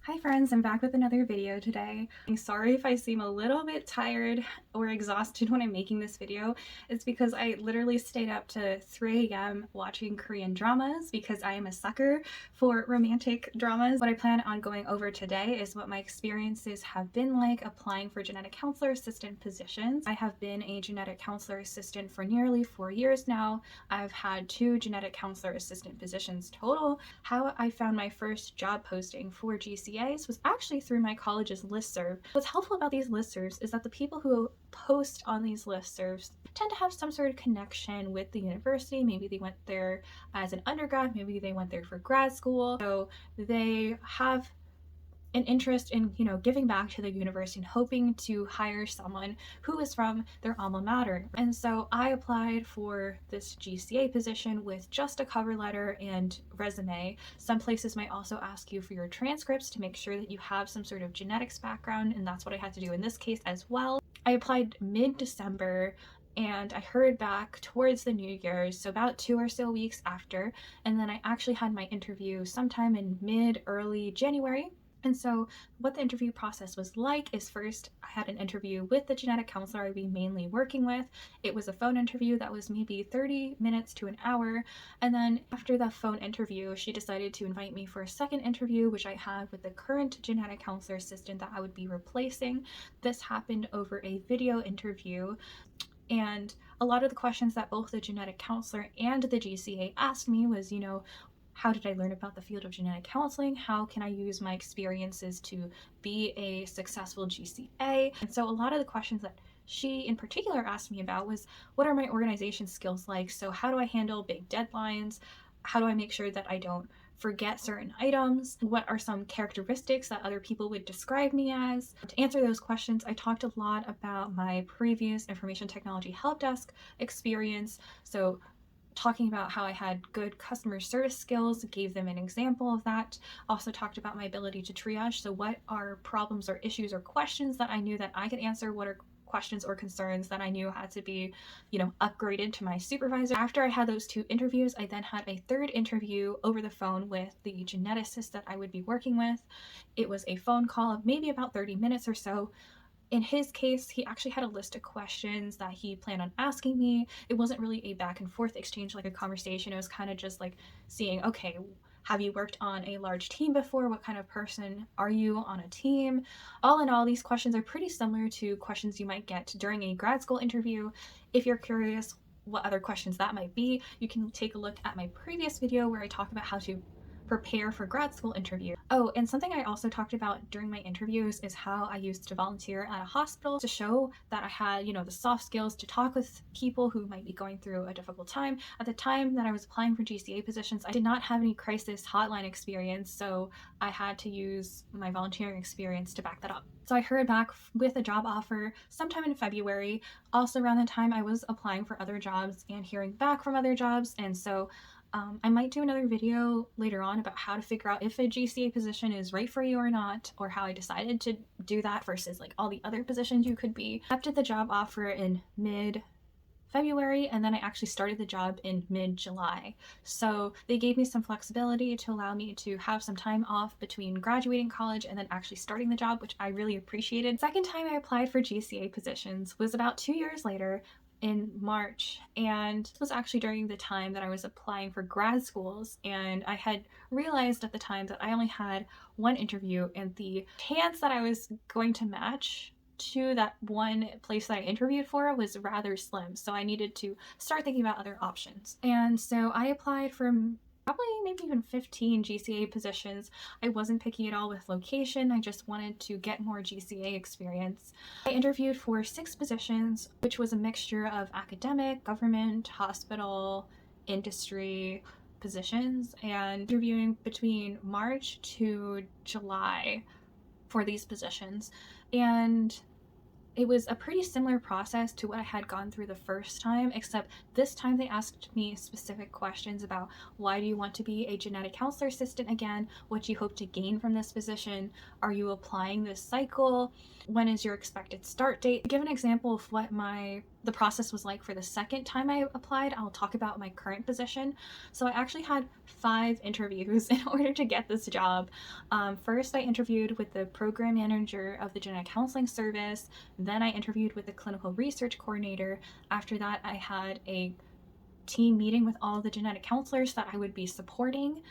Hi friends, I'm back with another video today. I'm sorry if I seem a little bit tired or exhausted when I'm making this video. It's because I literally stayed up to 3 a.m. watching Korean dramas because I am a sucker for romantic dramas. What I plan on going over today is what my experiences have been like applying for genetic counselor assistant positions. I have been a genetic counselor assistant for nearly 4 years now. I've had 2 genetic counselor assistant positions total. How I found my first job posting for GCAs was actually through my college's listserv. What's helpful about these listservs is that the people who post on these listservs tend to have some sort of connection with the university. Maybe they went there as an undergrad, maybe they went there for grad school. So they have an interest in, giving back to the university and hoping to hire someone who is from their alma mater. And so I applied for this GCA position with just a cover letter and resume. Some places might also ask you for your transcripts to make sure that you have some sort of genetics background, and that's what I had to do in this case as well. I applied mid-December and I heard back towards the New Year's, so about 2 or so weeks after, and then I actually had my interview sometime in mid-early January. And so what the interview process was like is, first I had an interview with the genetic counselor I'd be mainly working with. It was a phone interview that was maybe 30 minutes to an hour. And then after the phone interview, she decided to invite me for a second interview, which I had with the current genetic counselor assistant that I would be replacing. This happened over a video interview. And a lot of the questions that both the genetic counselor and the GCA asked me was, how did I learn about the field of genetic counseling? How can I use my experiences to be a successful GCA? And so a lot of the questions that she in particular asked me about was, what are my organization skills like? So how do I handle big deadlines? How do I make sure that I don't forget certain items? What are some characteristics that other people would describe me as? To answer those questions, I talked a lot about my previous information technology help desk experience. So talking about how I had good customer service skills, gave them an example of that. Also talked about my ability to triage. So what are problems or issues or questions that I knew that I could answer? What are questions or concerns that I knew had to be, upgraded to my supervisor? After I had those 2 interviews, I then had a third interview over the phone with the geneticist that I would be working with. It was a phone call of maybe about 30 minutes or so. In his case, he actually had a list of questions that he planned on asking me. It wasn't really a back and forth exchange like a conversation. It was kind of just like seeing, okay, have you worked on a large team before? What kind of person are you on a team? All in all, these questions are pretty similar to questions you might get during a grad school interview. If you're curious what other questions that might be, you can take a look at my previous video where I talk about how to prepare for grad school interview. Oh, and something I also talked about during my interviews is how I used to volunteer at a hospital to show that I had, the soft skills to talk with people who might be going through a difficult time. At the time that I was applying for GCA positions, I did not have any crisis hotline experience, so I had to use my volunteering experience to back that up. So I heard back with a job offer sometime in February, also around the time I was applying for other jobs and hearing back from other jobs. And so I might do another video later on about how to figure out if a GCA position is right for you or not, or how I decided to do that versus like all the other positions you could be. I accepted the job offer in mid-February, and then I actually started the job in mid-July. So they gave me some flexibility to allow me to have some time off between graduating college and then actually starting the job, which I really appreciated. Second time I applied for GCA positions was about 2 years later, in March, and this was actually during the time that I was applying for grad schools, and I had realized at the time that I only had 1 interview, and the chance that I was going to match to that one place that I interviewed for was rather slim, so I needed to start thinking about other options. And so I applied for probably maybe even 15 GCA positions. I wasn't picky at all with location. I just wanted to get more GCA experience. I interviewed for 6 positions, which was a mixture of academic, government, hospital, industry positions, and interviewing between March to July for these positions. And it was a pretty similar process to what I had gone through the first time, except this time they asked me specific questions about, why do you want to be a genetic counselor assistant again? What do you hope to gain from this position? Are you applying this cycle? When is your expected start date? To give an example of what the process was like for the second time I applied, I'll talk about my current position. So I actually had 5 interviews in order to get this job. First, I interviewed with the program manager of the genetic counseling service. Then I interviewed with the clinical research coordinator. After that, I had a team meeting with all the genetic counselors that I would be supporting.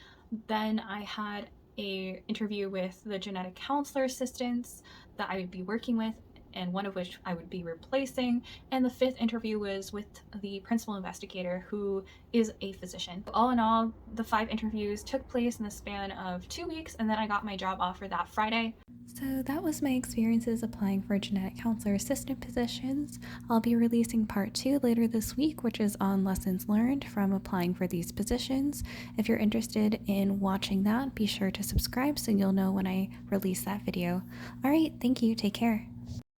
Then I had a interview with the genetic counselor assistants that I would be working with, and one of which I would be replacing. And the 5th interview was with the principal investigator, who is a physician. All in all, the 5 interviews took place in the span of 2 weeks, and then I got my job offer that Friday. So that was my experiences applying for genetic counselor assistant positions. I'll be releasing part 2 later this week, which is on lessons learned from applying for these positions. If you're interested in watching that, be sure to subscribe so you'll know when I release that video. All right, thank you. Take care.